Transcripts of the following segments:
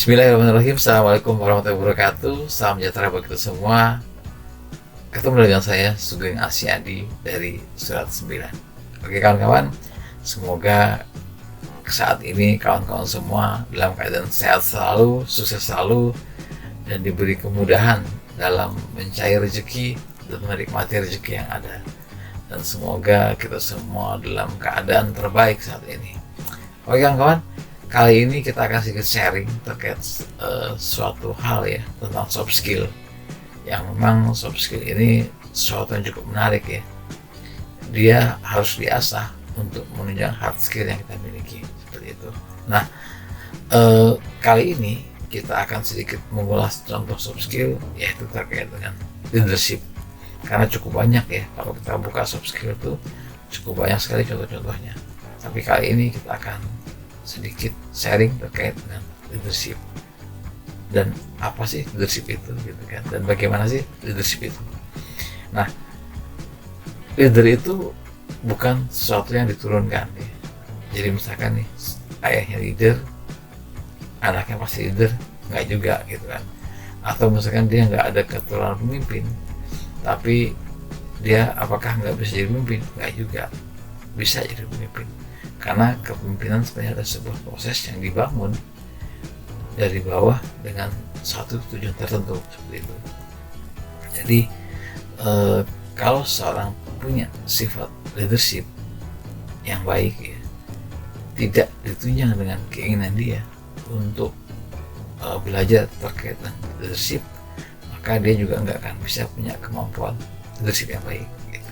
Bismillahirrahmanirrahim. Assalamualaikum warahmatullahi wabarakatuh. Salam sejahtera bagi kita semua. Ketemu dengan saya Sugeng Asyadi dari Surat 9. Oke kawan-kawan, semoga saat ini kawan-kawan semua dalam keadaan sehat selalu, sukses selalu, dan diberi kemudahan dalam mencari rezeki dan menikmati rezeki yang ada. Dan semoga kita semua dalam keadaan terbaik saat ini. Oke kawan-kawan, kali ini kita akan sedikit sharing terkait suatu hal ya tentang soft skill. Yang memang soft skill ini sesuatu yang cukup menarik ya. Dia harus diasah untuk menunjang hard skill yang kita miliki seperti itu. Nah, kali ini kita akan sedikit mengulas contoh soft skill yaitu terkait dengan leadership. Karena cukup banyak ya kalau kita buka soft skill itu cukup banyak sekali contoh-contohnya. Tapi kali ini kita akan sedikit sharing terkait dengan leadership dan apa sih leadership itu gitu kan, dan bagaimana sih leadership itu. Nah, leader itu bukan sesuatu yang diturunkan ya. Jadi misalkan nih ayahnya leader, anaknya pasti leader, nggak juga gitu kan. Atau misalkan dia nggak ada keturunan pemimpin, tapi dia apakah nggak bisa jadi pemimpin? Nggak juga, bisa jadi pemimpin. Karena kepemimpinan sebenarnya ada sebuah proses yang dibangun dari bawah dengan satu tujuan tertentu seperti itu. Jadi kalau seorang punya sifat leadership yang baik ya, tidak ditunjang dengan keinginan dia untuk belajar terkait dengan leadership, maka dia juga nggak akan bisa punya kemampuan leadership yang baik gitu.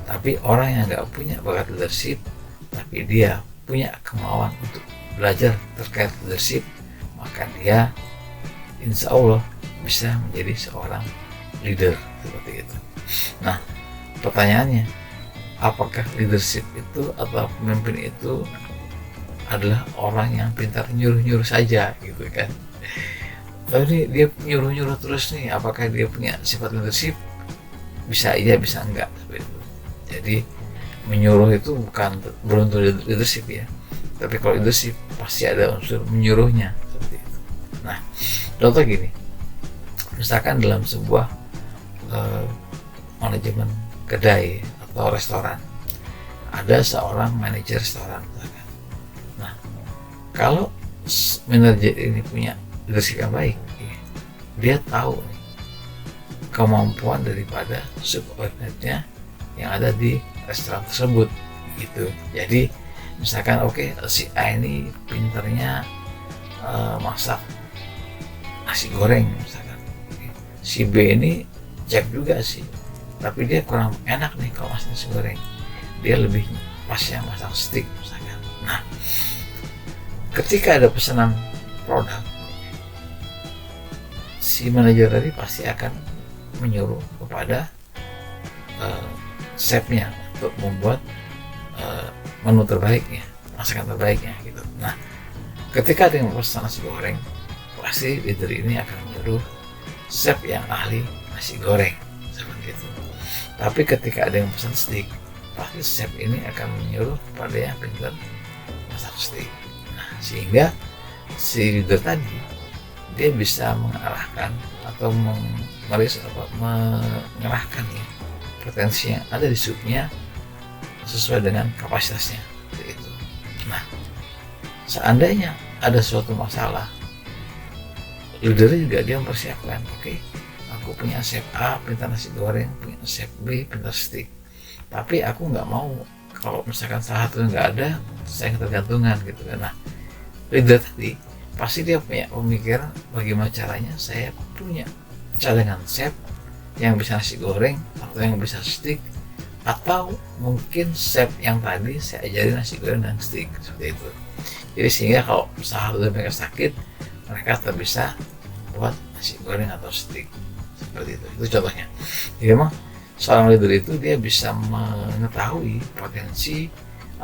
Tapi orang yang nggak punya bakat leadership tapi dia punya kemauan untuk belajar terkait leadership, maka dia insya Allah bisa menjadi seorang leader seperti itu. Nah, pertanyaannya, apakah leadership itu atau pemimpin itu adalah orang yang pintar nyuruh-nyuruh saja gitu kan? Lalu dia nyuruh-nyuruh terus nih, apakah dia punya sifat leadership? Bisa iya, bisa enggak seperti itu. Jadi menyuruh itu bukan belum tentu leadership ya, tapi kalau leadership pasti ada unsur menyuruhnya seperti itu. Nah, contoh gini, misalkan dalam sebuah manajemen kedai atau restoran ada seorang manajer restoran misalkan. Nah, kalau manajer ini punya leadership yang baik ya, dia tahu nih kemampuan daripada subordinatnya yang ada di restoran tersebut gitu. Jadi misalkan si A ini pinternya masak nasi goreng misalkan, si B ini cek juga sih, tapi dia kurang enak nih kalau masak nasi goreng, dia lebih pas yang masak steak misalkan. Nah, ketika ada pesanan produk, si manajer tadi pasti akan menyuruh kepada chefnya untuk membuat menu terbaiknya, masakan terbaiknya gitu. Nah, ketika ada yang pesan nasi goreng, pasti leader ini akan menyuruh chef yang ahli nasi goreng seperti itu. Tapi ketika ada yang pesan steak, pasti chef ini akan menyuruh kepada yang pintar masak steak. Nah, sehingga si leader tadi dia bisa mengarahkan atau mengerahkan ya potensi yang ada di subnya sesuai dengan kapasitasnya itu. Nah, seandainya ada suatu masalah, leader juga dia mempersiapkan, aku punya chef A pintar nasi goreng, punya chef B pintar steak, tapi aku nggak mau kalau misalkan salah satu nggak ada, saya ketergantungan gitu kan. Nah, leader tadi pasti dia punya pemikiran bagaimana caranya saya punya cadangan chef yang bisa nasi goreng atau yang bisa steak, atau mungkin chef yang tadi saya ajarin nasi goreng dan steak seperti itu. Jadi sehingga kalau salah satu mereka sakit, mereka tetap bisa buat nasi goreng atau steak seperti itu. Itu contohnya. Jadi memang seorang leader itu dia bisa mengetahui potensi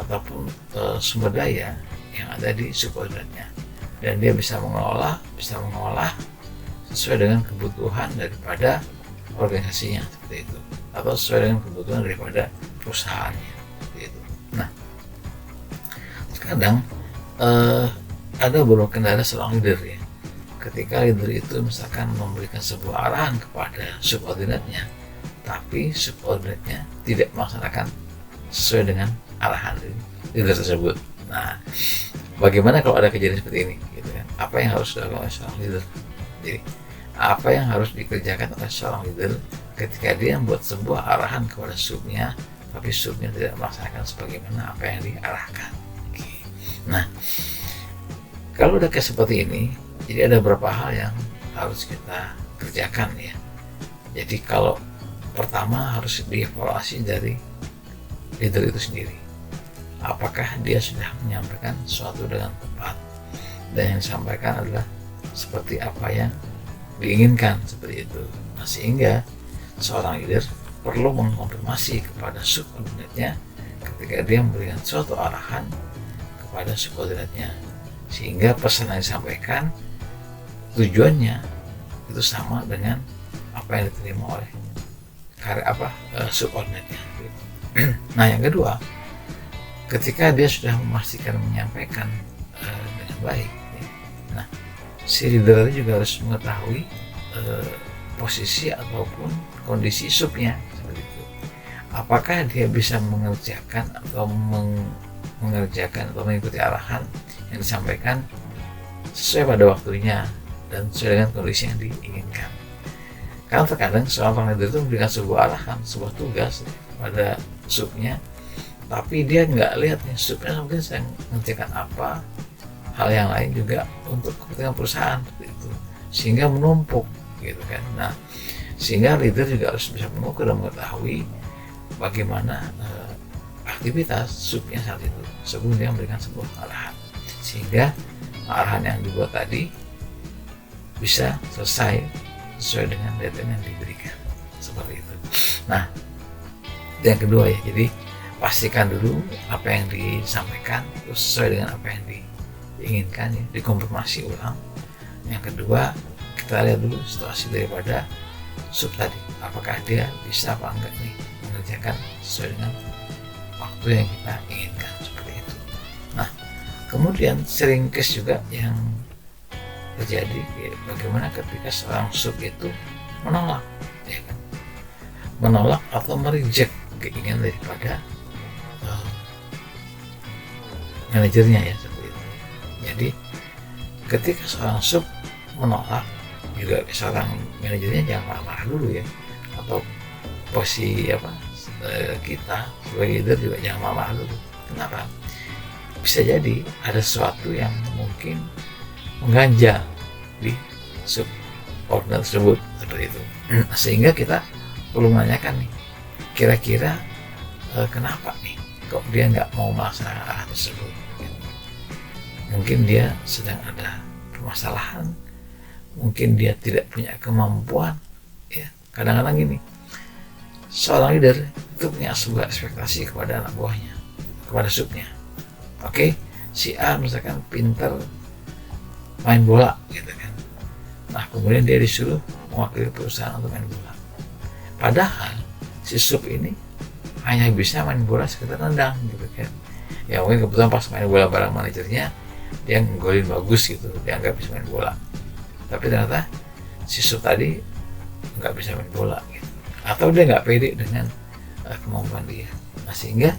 ataupun sumber daya yang ada di subordinatnya, dan dia bisa mengelola sesuai dengan kebutuhan daripada organisasinya seperti itu, atau sesuai dengan kebutuhan daripada perusahaannya seperti itu. Nah, terkadang ada beberapa kendala seorang leader ya. ketika leader itu misalkan memberikan sebuah arahan kepada subordinatnya, tapi subordinatnya tidak melaksanakan sesuai dengan arahan leader tersebut. Nah, bagaimana kalau ada kejadian seperti ini, gitu kan? Apa yang harus dilakukan oleh seorang leader? Jadi, apa yang harus dikerjakan oleh seorang leader ketika dia membuat sebuah arahan kepada subnya, tapi subnya tidak melaksanakan sebagaimana apa yang diarahkan? Oke. Nah, kalau udah kayak seperti ini, jadi ada beberapa hal yang harus kita kerjakan ya. Jadi kalau pertama harus dievaluasi dari leader itu sendiri. Apakah dia sudah menyampaikan sesuatu dengan tepat dan yang disampaikan adalah seperti apa yang diinginkan, seperti itu. Nah, sehingga seorang leader perlu mengkonfirmasi kepada subordinatnya ketika dia memberikan suatu arahan kepada subordinatnya, sehingga pesan yang disampaikan tujuannya itu sama dengan apa yang diterima oleh subordinatnya. Nah, yang kedua, ketika dia sudah memastikan menyampaikan dengan baik, ya, nah si leader itu juga harus mengetahui posisi ataupun kondisi subnya, seperti itu. Apakah dia bisa mengerjakan atau mengerjakan atau mengikuti arahan yang disampaikan sesuai pada waktunya dan sesuai dengan kondisi yang diinginkan. Karena terkadang seorang leader itu memberikan sebuah arahan, sebuah tugas pada subnya, tapi dia nggak lihat nih subnya mungkin sedang mengerjakan apa, hal yang lain juga untuk kepentingan perusahaan, seperti itu, sehingga menumpuk, gitu kan. Nah, sehingga leader juga harus bisa mengukur dan mengetahui bagaimana aktivitas subnya saat itu sebelum dia memberikan sebuah arahan, sehingga arahan yang dibuat tadi bisa selesai sesuai dengan deadline yang diberikan, seperti itu. Nah, yang kedua ya, jadi pastikan dulu apa yang disampaikan itu sesuai dengan apa yang diinginkan ya, dikonfirmasi ulang. Yang kedua, kita lihat dulu situasi daripada sub tadi, apakah dia bisa apa enggak nih mengerjakan sesuai dengan waktu yang kita inginkan, seperti itu. Nah, kemudian sering case juga yang terjadi ya, bagaimana ketika seorang sub itu menolak, ya kan? Menolak atau mereject keinginan daripada manajernya ya, seperti itu. Jadi ketika seorang sub menolak, juga seorang manajernya jangan marah-marah dulu ya, atau posisi kita sebagai leader juga jangan marah-marah dulu. Kenapa? Bisa jadi ada sesuatu yang mungkin mengganjal di subordinat tersebut, seperti itu. Sehingga kita perlu menanyakan nih, kira-kira kenapa nih kok dia nggak mau melaksanakan arahan tersebut? Mungkin dia sedang ada permasalahan, mungkin dia tidak punya kemampuan ya. Kadang-kadang gini, seorang leader itu punya sebuah ekspektasi kepada anak buahnya, kepada subnya. Oke, si A misalkan pintar main bola, gitu kan. Nah, kemudian dia disuruh mewakili perusahaan untuk main bola. Padahal si sub ini hanya bisa main bola sekedar nendang, gitu kan. Ya mungkin kebetulan pas main bola bareng manajernya, dia ngegolin bagus gitu, dia nggak bisa main bola. Tapi ternyata si sub tadi nggak bisa main bola, gitu. Atau dia nggak pede dengan kemampuan dia. Nah, sehingga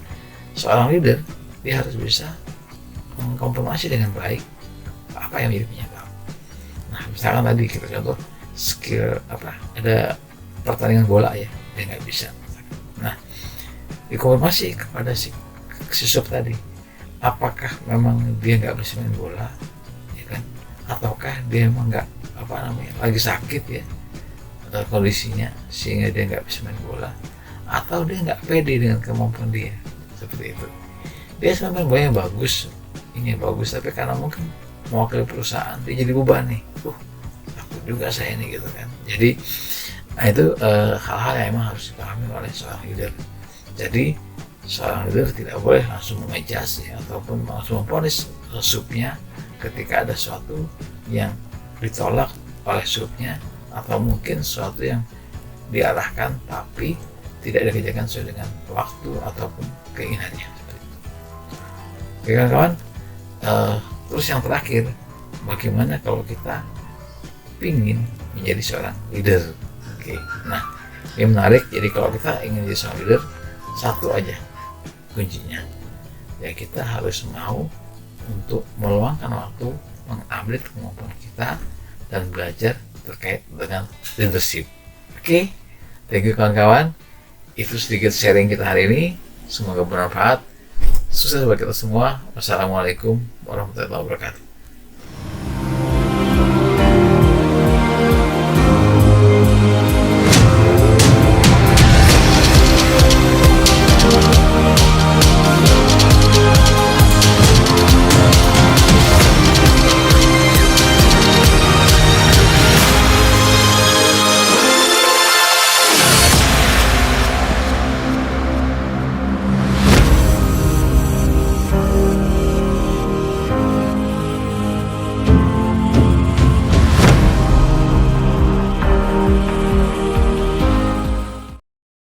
seorang leader dia harus bisa mengkonfirmasi dengan baik apa yang menjadi penyebab. Nah, misalkan tadi kita contoh skill ada pertandingan bola ya, dia nggak bisa. Nah, dikonfirmasi kepada si sub tadi, apakah memang dia nggak bisa main bola, ya kan? Ataukah dia memang nggak lagi sakit ya kondisinya sehingga dia nggak bisa main bola, atau dia nggak pede dengan kemampuan dia, seperti itu. Dia sama main bola yang bagus, ini bagus, tapi karena mungkin mewakili perusahaan dia jadi beban nih, takut juga saya nih, gitu kan. Jadi itu hal-hal yang memang harus dipahami oleh seorang leader. Jadi seorang leader tidak boleh langsung mengejas ya, ataupun langsung memvonis subnya ketika ada sesuatu yang ditolak oleh subnya, atau mungkin sesuatu yang diarahkan tapi tidak dikerjakan sesuai dengan waktu ataupun keinginannya, seperti itu. Oke kawan-kawan, terus yang terakhir, bagaimana kalau kita pingin menjadi seorang leader. Oke, nah ini menarik. Jadi kalau kita ingin jadi seorang leader, satu aja kuncinya, ya kita harus mau untuk meluangkan waktu, mengupdate kemampuan kita dan belajar terkait dengan leadership. Oke, thank you kawan-kawan. Itu sedikit sharing kita hari ini. Semoga bermanfaat. Sukses buat kita semua. Wassalamualaikum warahmatullahi wabarakatuh.